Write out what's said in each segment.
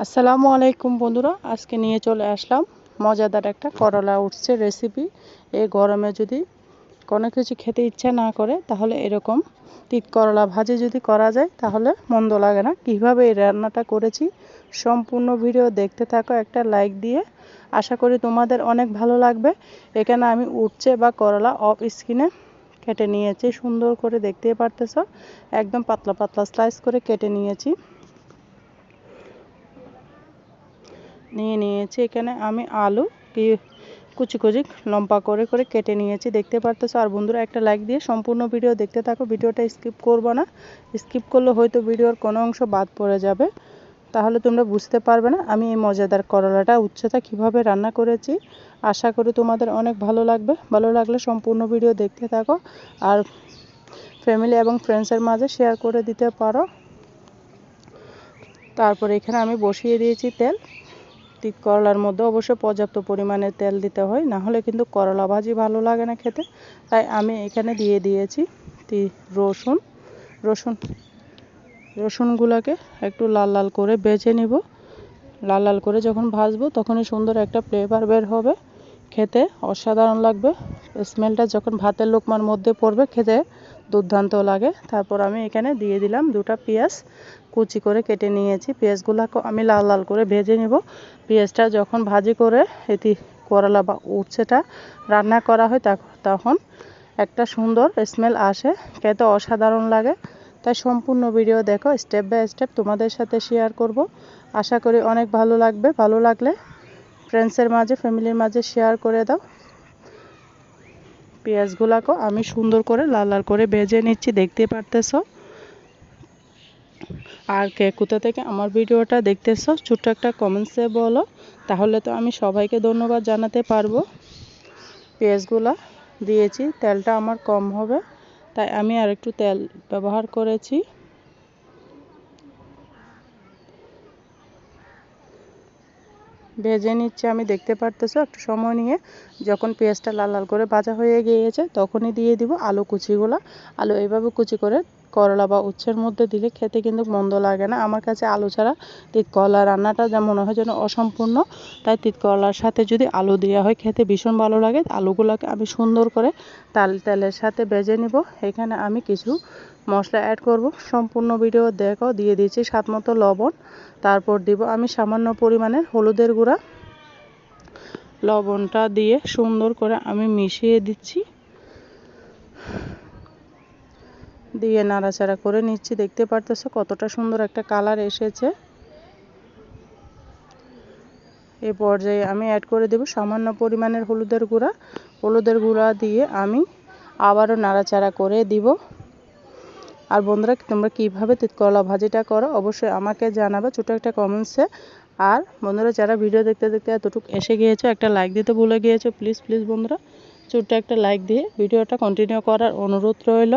আসসালামু আলাইকুম বন্ধুরা, আজকে নিয়ে চলে আসলাম মজাদার একটা করলা উঠছে রেসিপি। এই গরমে যদি কোনো কিছু খেতে ইচ্ছা না করে তাহলে এরকম তিত করলা ভাজি যদি করা যায় তাহলে মন্দ লাগে না। কিভাবে এই রান্নাটা করেছি সম্পূর্ণ ভিডিও দেখতে থাকো, একটা লাইক দিয়ে। আশা করি তোমাদের অনেক ভালো লাগবে। এখানে আমি উঠছে বা করলা অফ স্কিনে কেটে নিয়েছি, সুন্দর করে দেখতেই পারতেছো, একদম পাতলা পাতলা স্লাইস করে কেটে নিয়েছি। নিয়েছি এখানে আমি আলু কুচি কুচি লম্বা করে করে কেটে নিয়েছি, দেখতে পারতেছো। আর বন্ধুরা একটা লাইক দিয়ে সম্পূর্ণ ভিডিও দেখতে থাকো, ভিডিওটা স্কিপ করবো না। স্কিপ করলে হয়তো ভিডিওর কোনো অংশ বাদ পড়ে যাবে, তাহলে তোমরা বুঝতে পারবে না আমি এই মজাদার করলাটা উচ্ছেটা কিভাবে রান্না করেছি। আশা করি তোমাদের অনেক ভালো লাগবে। ভালো লাগলে সম্পূর্ণ ভিডিও দেখতে থাকো আর ফ্যামিলি এবং ফ্রেন্ডসের মাঝে শেয়ার করে দিতে পারো। তারপর এখানে আমি বসিয়ে দিয়েছি তেল। তিত করলার মধ্যে অবশ্যই পর্যাপ্ত পরিমাণে তেল দিতে হয়, না হলে কিন্তু করলা ভাজি ভালো লাগে না খেতে। তাই আমি এখানে দিয়ে দিয়েছি রসুনগুলোকে একটু লাল লাল করে ভেজে নিব। লাল লাল করে যখন ভাজবো তখনই সুন্দর একটা ফ্লেভার বের হবে, খেতে অসাধারণ লাগবে। স্মেলটা যখন ভাতের লোকমার মধ্যে পড়বে খেতে দুর্দান্ত লাগে। তারপর আমি এখানে দিয়ে দিলাম দুটো পেঁয়াজ, কুচি করে কেটে নিয়েছি। পেঁয়াজগুলোকে আমি লাল লাল করে ভেজে নিব। পেঁয়াজটা যখন ভাজি করে এটি করলা বা উচ্ছেটা রান্না করা হয় তখন একটা সুন্দর স্মেল আসে, খেতে অসাধারণ লাগে। তাই সম্পূর্ণ ভিডিও দেখো, স্টেপ বাই স্টেপ তোমাদের সাথে শেয়ার করব। আশা করি অনেক ভালো লাগবে। ভালো লাগলে ফ্রেন্ডসের মাঝে ফ্যামিলির মাঝে শেয়ার করে দাও। পেঁয়াজগুলোকে আমি সুন্দর করে লাল লাল করে ভেজে নিচ্ছি, দেখতে পারতেছো। আর কে কোথা থেকে আমার ভিডিওটা দেখতেছো ছোট্ট একটা কমেন্টসে বলো, তাহলে তো আমি সবাইকে ধন্যবাদ জানাতে পারবো। পেঁয়াজগুলো দিয়েছি, তেলটা আমার কম হবে তাই আমি আর একটু তেল ব্যবহার করেছি। ভেজে নিচ্ছে আমি, দেখতে পারতেছো। একটু সময় নিয়ে যখন পেঁয়াজটা লাল লাল করে ভাজা হয়ে গিয়েছে তখনই দিয়ে দিব আলু কুচিগুলো। আলু এইভাবে কুচি করে করলা বা উচ্ছের মধ্যে দিলে খেতে কিন্তু মন্দ লাগে না। আমার কাছে আলু ছাড়া তিত করলা রান্নাটা যা মনে হয় যেন অসম্পূর্ণ, তাই তিত করলার সাথে যদি আলু দেওয়া হয় খেতে ভীষণ ভালো লাগে। আলুগুলোকে আমি সুন্দর করে তেলের সাথে ভেজে নিব। এখানে আমি কিছু মশলা অ্যাড করব, সম্পূর্ণ ভিডিও দেখো। দিয়ে দিয়েছি স্বাদ মতো লবণ, তারপর দিব আমি সামান্য পরিমাণের হলুদের গুঁড়া। লবণটা দিয়ে সুন্দর করে আমি মিশিয়ে দিচ্ছি, দিয়ে নাড়াচাড়া করে নিচ্ছি। দেখতে পারতেছো কতটা সুন্দর একটা কালার এসেছে। এই পর্যায়ে আমি অ্যাড করে দেব সামান্য পরিমাণের হলুদের গুঁড়া দিয়ে আমি আবারও নাড়াচাড়া করে দিব। আর বন্ধুরা তোমরা কীভাবে তিত করলা ভাজিটা করো অবশ্যই আমাকে জানাবে ছোটো একটা কমেন্টসে। আর বন্ধুরা যারা ভিডিও দেখতে দেখতে এতটুকু এসে গিয়েছো, একটা লাইক দিতে ভুলে গিয়েছো, প্লিজ বন্ধুরা ছোট্ট একটা লাইক দিয়ে ভিডিওটা কন্টিনিউ করার অনুরোধ রইল।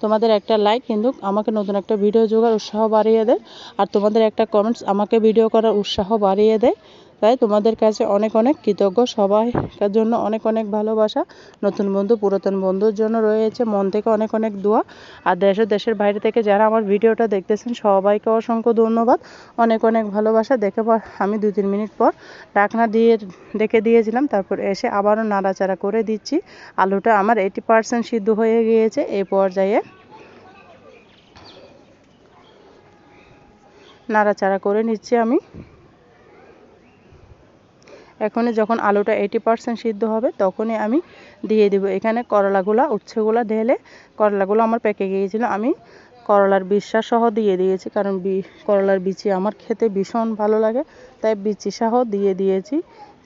তোমাদের একটা লাইক কিন্তু আমাকে নতুন একটা ভিডিও জোগাড় উৎসাহ বাড়িয়ে দেয়, আর তোমাদের একটা কমেন্টস আমাকে ভিডিও করার উৎসাহ বাড়িয়ে দেয়। তাই তোমাদের কাছে অনেক অনেক কৃতজ্ঞ, সবাইকার জন্য অনেক অনেক ভালোবাসা। নতুন বন্ধু পুরাতন বন্ধুর জন্য রয়েছে মন থেকে অনেক অনেক দোয়া। আর দেশের বাইরে থেকে যারা আমার ভিডিওটা দেখতেছেন সবাইকে অসংখ্য ধন্যবাদ, অনেক অনেক ভালোবাসা। আমি 2-3 মিনিট পর ঢাকনা দিয়ে রেখে দিয়েছিলাম, তারপর এসে আবারও নাড়াচাড়া করে দিচ্ছি। আলুটা আমার 80% সিদ্ধ হয়ে গিয়েছে। এই পর্যায়ে নাড়াচাড়া করে নিচ্ছি আমি। এখনই যখন আলুটা 80% সিদ্ধ হবে তখনই আমি দিয়ে দিব এখানে উচ্ছেগুলো ঢেলে। করলাগুলো আমার পেকে গিয়েছিল, আমি করলার বিচি সহ দিয়ে দিয়েছি, কারণ করলার বিচি আমার খেতে ভীষণ ভালো লাগে, তাই বিচি সহ দিয়ে দিয়েছি।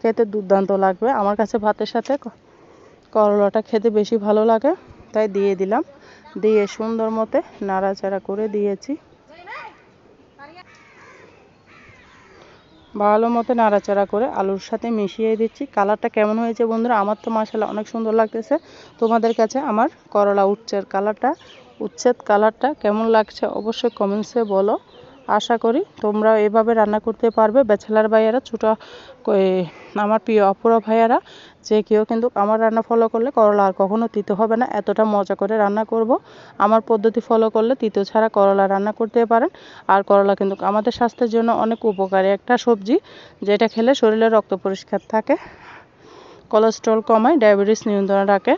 খেতে দুর্দান্ত লাগবে, আমার কাছে ভাতের সাথে করলাটা খেতে বেশি ভালো লাগে, তাই দিয়ে দিলাম। দিয়ে সুন্দর মতো নাড়াচাড়া করে দিয়েছি। ভালো মতো নাড়াচাড়া করে আলুর সাথে মিশিয়ে দিচ্ছি। কালারটা কেমন হয়েছে বন্ধুরা? আমার তো মাশাআল্লাহ অনেক সুন্দর লাগতেছে। তোমাদের কাছে আমার করলা উচ্ছেদ কালারটা কেমন লাগছে অবশ্যই কমেন্টসে বলো। আশা করি তোমরাও এভাবে রান্না করতে পারবে। ব্যাচেলার ভাইয়ারা, ছোটো আমার প্রিয় অপুরা ভাইয়ারা, যে কেউ কিন্তু আমার রান্না ফলো করলে করলা আর কখনো তিতো হবে না। এতটা মজা করে রান্না করব। আমার পদ্ধতি ফলো করলে তিতো ছাড়া করলা রান্না করতে পারেন। আর করলা কিন্তু আমাদের স্বাস্থ্যের জন্য অনেক উপকারী একটা সবজি, যেটা খেলে শরীরে রক্ত পরিষ্কার থাকে, কোলেস্ট্রল কমায়, ডায়াবেটিস নিয়ন্ত্রণে রাখে,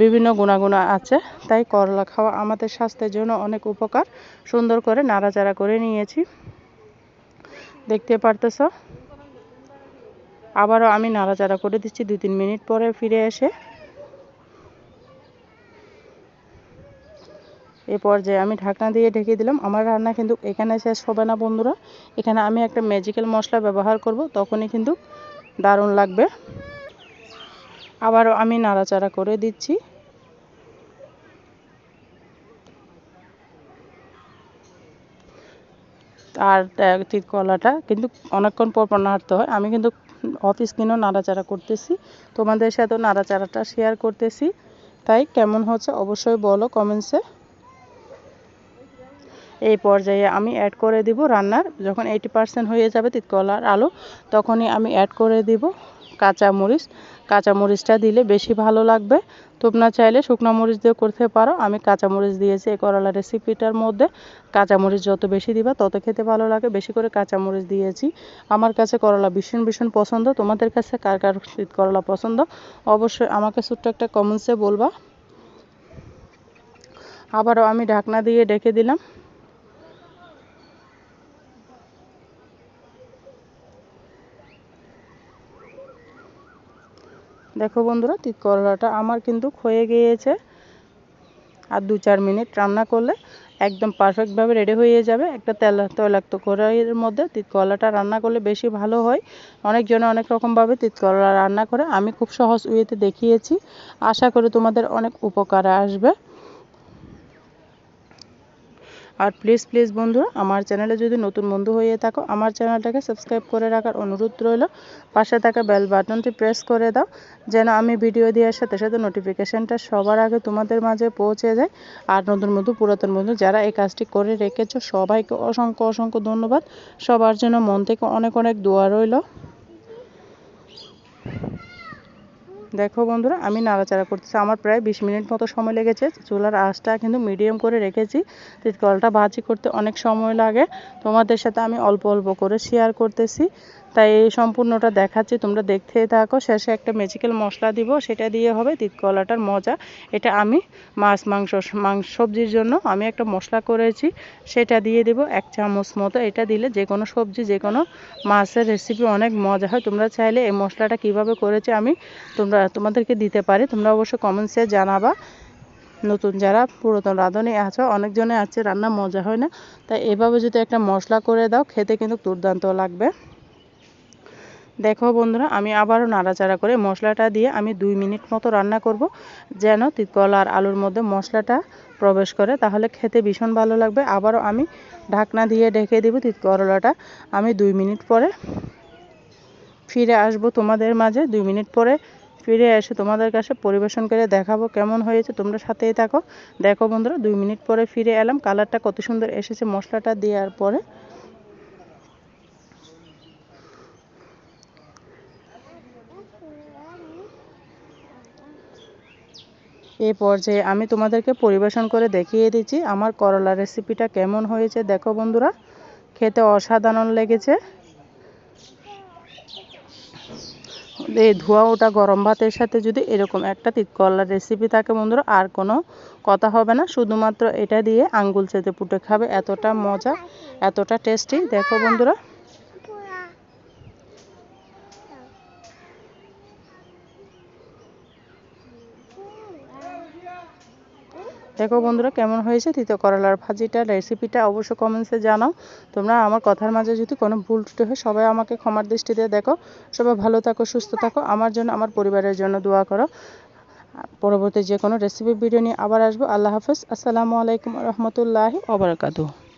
বিভিন্ন গুণাগুণ আছে। তাই করলা খাওয়া আমাদের স্বাস্থ্যের জন্য অনেক উপকার। সুন্দর করে নাড়াচাড়া করে নিয়েছি, দেখতে পারতেছো। আবারও আমি নাড়াচাড়া করে দিচ্ছি 2-3 মিনিট পরে ফিরে এসে। এই পর্যায়ে আমি ঢাকনা দিয়ে ঢেকে দিলাম। আমার রান্না কিন্তু এখানে শেষ হবে না বন্ধুরা, এখানে আমি একটা ম্যাজিক্যাল মশলা ব্যবহার করব, তখনই কিন্তু দারুণ লাগবে। আবারও আমি নাড়াচাড়া করে দিচ্ছি। আর কলাটা কিন্তু অনেকক্ষণ পর পর নাড়তে হয়। আমি কিন্তু অফিস কিনেও নাড়াচাড়া করতেছি, তোমাদের সাথেও নাড়াচাড়াটা শেয়ার করতেছি। তাই কেমন হচ্ছে অবশ্যই বলো কমেন্টসে। এই পর্যায়ে আমি অ্যাড করে দিব রান্নার যখন 80% হয়ে যাবে তিতকলার আলু, তখনই আমি অ্যাড করে দিব কাঁচামরিচ। কাঁচামরিচটা দিলে বেশি ভালো লাগবে। তোমরা চাইলে শুকনো মরিচ দিয়ে করতে পারো, আমি কাঁচামরিচ দিয়েছি এই করলা রেসিপিটার মধ্যে। কাঁচামরিচ যত বেশি দিবা তত খেতে ভালো লাগে, বেশি করে কাঁচামরিচ দিয়েছি। আমার কাছে করলা ভীষণ ভীষণ পছন্দ। তোমাদের কাছে কার কার করলা পছন্দ অবশ্যই আমাকে ছোট্ট একটা কমেন্টসে বলবা। আবারও আমি ঢাকনা দিয়ে ঢেকে দিলাম। দেখো বন্ধুরা, করলাটা আমার কিন্তু হয়ে গিয়েছে। আর 2-4 মিনিট রান্না করলে একদম পারফেক্টভাবে রেডি হয়ে যাবে। একটা তৈলাক্ত কড়াইয়ের মধ্যে করলাটা রান্না করলে বেশি ভালো হয়। অনেকজনে অনেক রকমভাবে করলা রান্না করে, আমি খুব সহজ ওয়েতে দেখিয়েছি। আশা করি তোমাদের অনেক উপকারে আসবে। আর প্লিজ প্লিজ বন্ধুরা, আমার চ্যানেলে যদি নতুন বন্ধু হয়ে থাকো, আমার চ্যানেলটাকে সাবস্ক্রাইব করে রাখার অনুরোধ রইল। পাশে থাকা বেল বাটনটি প্রেস করে দাও, যেন আমি ভিডিও দেওয়ার সাথে সাথে নোটিফিকেশানটা সবার আগে তোমাদের মাঝে পৌঁছে যায়। আর নতুন বন্ধু, পুরাতন বন্ধু যারা এই কাজটি করে রেখেছো, সবাইকে অসংখ্য অসংখ্য ধন্যবাদ। সবার জন্য মন থেকে অনেক অনেক দোয়া রইল। দেখো বন্ধুরা, আমি নাড়াচাড়া করতেছি। আমার প্রায় 20 মিনিট মতো সময় লেগেছে। চুলার আঁচটা কিন্তু মিডিয়াম করে রেখেছি। তিতকলাটা ভাজি করতে অনেক সময় লাগে, তোমাদের সাথে আমি অল্প অল্প করে শেয়ার করতেছি, তাই এই সম্পূর্ণটা দেখাচ্ছি, তোমরা দেখতেই থাকো। শেষে একটা ম্যাজিক্যাল মশলা দিব, সেটা দিয়ে হবে তিতকলাটার মজা। এটা আমি মাংস সবজির জন্য আমি একটা মশলা করেছি, সেটা দিয়ে দেব 1 চামচ মতো। এটা দিলে যে কোনো সবজি, যে কোনো মাছের রেসিপি অনেক মজা হয়। তোমরা চাইলে এই মশলাটা কিভাবে করেছি আমি তোমাদেরকে দিতে পারি, তোমরা অবশ্য কমেন্টসে জানাবা। নতুন যারা পুরাতন রাঁধুনি আছো, অনেকজনে আছে রান্না মজা হয় না, তাই এভাবে যদি একটা মশলা করে দাও, খেতে কিন্তু দুর্দান্ত লাগবে। দেখো বন্ধুরা, আমি আবারও নাড়াচাড়া করে মশলাটা দিয়ে আমি 2 মিনিট মতো রান্না করব, যেন তিতকলা আর আলুর মধ্যে মশলাটা প্রবেশ করে, তাহলে খেতে ভীষণ ভালো লাগবে। আবারও আমি ঢাকনা দিয়ে ঢেকে দেব। তিতকলাটা আমি 2 মিনিট পরে ফিরে আসব তোমাদের মাঝে। 2 মিনিট পরে ফিরে এসে তোমাদের কাছে পরিবেশন করে দেখাবো কেমন হয়েছে। তোমরা সাথেই থাকো। দেখো বন্ধুরা, 2 মিনিট পরে ফিরে এলাম। কালারটা কত সুন্দর এসেছে মশলাটা দেওয়ার পরে। এই পর্যায়ে আমি তোমাদেরকে পরিবেশন করে দেখিয়ে দিচ্ছি আমার করলা রেসিপিটা কেমন হয়েছে। দেখো বন্ধুরা, খেতে অসাধারণ লেগেছে। এই ধোয়া ওটা গরম ভাতের সাথে যদি এরকম একটা তিতকলার রেসিপি থাকে বন্ধুরা, আর কোনো কথা হবে না। শুধুমাত্র এটা দিয়ে আঙ্গুল চেটে পুটে খাবে, এতটা মজা, এতটা টেস্টি। দেখো বন্ধুরা, দেখো বন্ধুরা কেমন হয়েছে তিতো করলার ভাজিটা। রেসিপিটা অবশ্য কমেন্টসে জানাও। তোমরা আমার কথার মাঝে যদি কোনো ভুল ত্রুটি হয়, সবাই আমাকে ক্ষমার দৃষ্টিতে দেখো। সবাই ভালো থাকো, সুস্থ থাকো, আমার জন্য, আমার পরিবারের জন্য দোয়া করো। পরবর্তী যে কোনো রেসিপি ভিডিও নিয়ে আবার আসবো। আল্লাহ হাফেজ। আসসালামু আলাইকুম রহমতুল্লাহি ওয়া বারাকাতুহু।